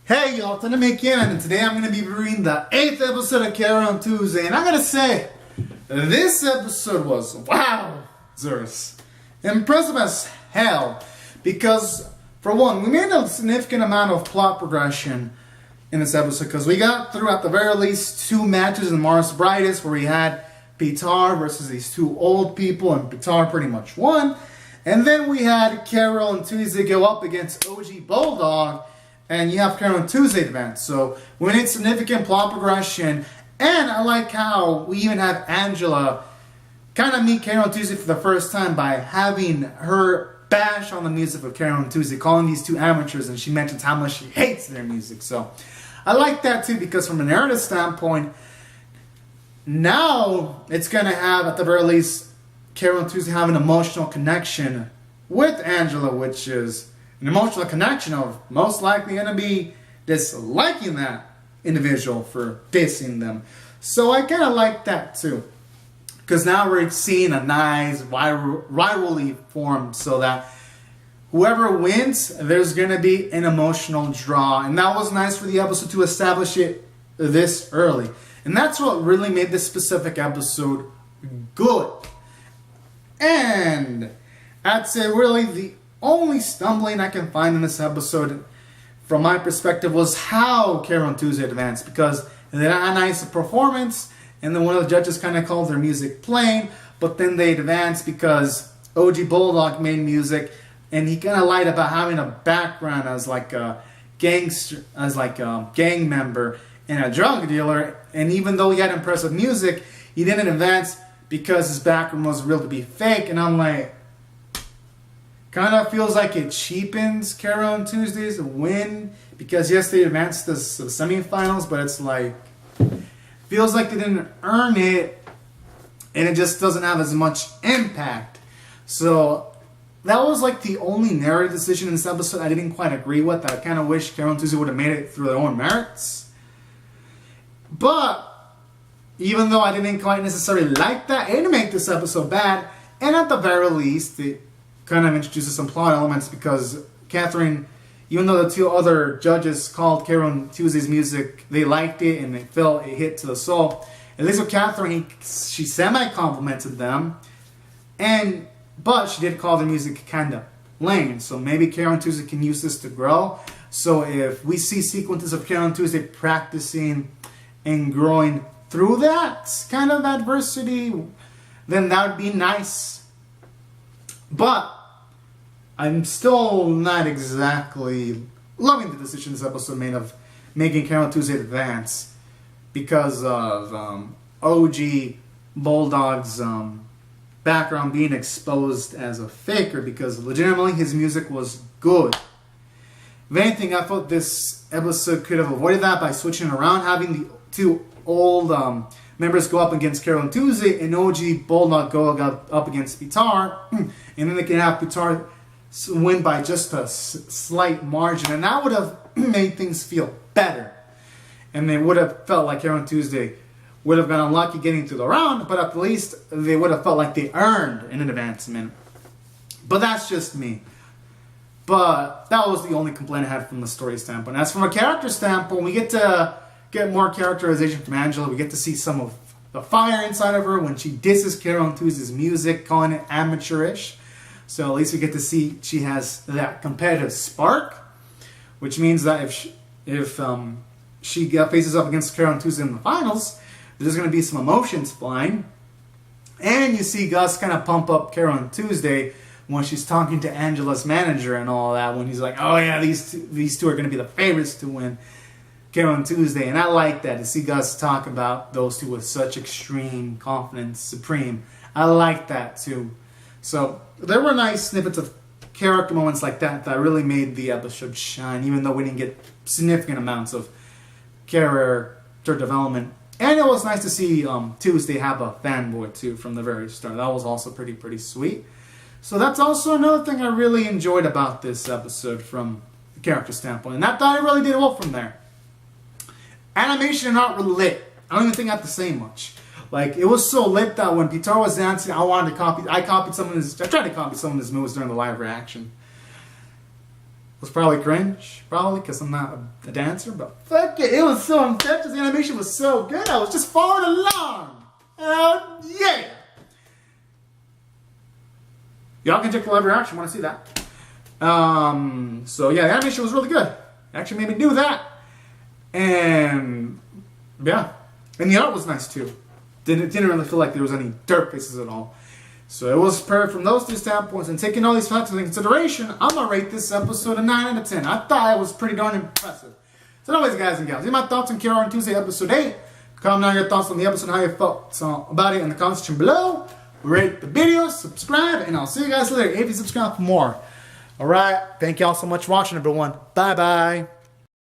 Hey y'all, it's Makin, and today I'm going to be reviewing the 8th episode of Carole on Tuesday, and I'm going to say, this episode was, wow, Zeus, impressive as hell, because, for one, we made a significant amount of plot progression in this episode, because we got through, at the very least, 2 matches in Mars Brightest, where we had Pitar versus these 2 old people, and Pitar pretty much won, and then we had Carole and Tuesday go up against OG Bulldog, and you have Carole on Tuesday advance. So we need significant plot progression. And I like how we even have Angela kind of meet Carole on Tuesday for the first time by having her bash on the music of Carole on Tuesday, calling these 2 amateurs, and she mentions how much she hates their music. So I like that too, because from a narrative standpoint, now it's going to have, at the very least, Carole on Tuesday have an emotional connection with Angela, which is an emotional connection of most likely going to be disliking that individual for dissing them. So I kind of like that too. Because now we're seeing a nice rivalry form so that whoever wins, there's going to be an emotional draw. And that was nice for the episode to establish it this early. And that's what really made this specific episode good. And I'd say really the only stumbling I can find in this episode, from my perspective, was how Carole on Tuesday advanced, because they had a nice performance, and then one of the judges kind of called their music plain, but then they advanced because OG Bulldog made music, and he kind of lied about having a background as like a gangster, as like a gang member and a drug dealer, and even though he had impressive music, he didn't advance because his background was real to be fake. And I'm like, kind of feels like it cheapens Carole on Tuesday's win, because yes, they advanced to the semifinals, but it's like, feels like they didn't earn it, and it just doesn't have as much impact. So that was like the only narrative decision in this episode I didn't quite agree with. I kind of wish Carole on Tuesday would have made it through their own merits. But even though I didn't quite necessarily like that, it didn't make this episode bad, and at the very least, it kind of introduces some plot elements, because Catherine, even though the 2 other judges called Carole on Tuesday's music, they liked it and it felt it hit to the soul. At least with Catherine, she semi-complimented them, but she did call the music kind of lame. So maybe Carole on Tuesday can use this to grow. So if we see sequences of Carole on Tuesday practicing and growing through that kind of adversity, then that would be nice. But I'm still not exactly loving the decision this episode made of making Carole on Tuesday advance, because of OG Bulldog's background being exposed as a faker, because legitimately his music was good. If anything, I thought this episode could have avoided that by switching around, having the 2 old members go up against Carole on Tuesday, and OG Bulldog go up against Pitar, and then they can have Pitar win by just a slight margin, and that would have made things feel better. And they would have felt like Carole on Tuesday would have been unlucky getting through the round, but at least they would have felt like they earned an advancement. But that's just me. But that was the only complaint I had from the story standpoint. As from a character standpoint, we get to get more characterization from Angela. We get to see some of the fire inside of her when she disses Carole on Tuesday's music, calling it amateurish. So at least we get to see she has that competitive spark, which means that if she faces up against Carole on Tuesday in the finals, there's going to be some emotions flying. And you see Gus kind of pump up Carole on Tuesday when she's talking to Angela's manager and all that, when he's like, oh yeah, these two are going to be the favorites to win Carole on Tuesday. And I like that, to see Gus talk about those 2 with such extreme confidence, supreme. I like that too. So there were nice snippets of character moments like that that really made the episode shine, even though we didn't get significant amounts of character development. And it was nice to see Tuesday have a fanboy too from the very start. That was also pretty sweet. So that's also another thing I really enjoyed about this episode from the character standpoint. And I thought it really did well from there. Animation and art were lit. I don't even think I have to say much. Like, it was so lit that when Pitar was dancing, I tried to copy some of his moves during the live reaction. was probably cringe, probably because I'm not a dancer, but fuck it, it was so infectious. The animation was so good. I was just following along. Oh yeah! Y'all can check the live reaction. Want to see that? So yeah, the animation was really good. It actually made me do that, and yeah, and the art was nice too. Didn't really feel like there was any dirt faces at all. So it was perfect from those two standpoints, and taking all these factors into consideration, I'm gonna rate this episode a 9 out of 10. I thought it was pretty darn impressive. So anyways, guys and gals, these are my thoughts on Carole on Tuesday, episode 8. Comment down your thoughts on the episode, how you felt about it in the comment section below. Rate the video, subscribe, and I'll see you guys later if you subscribe for more. Alright, thank y'all so much for watching, everyone. Bye-bye.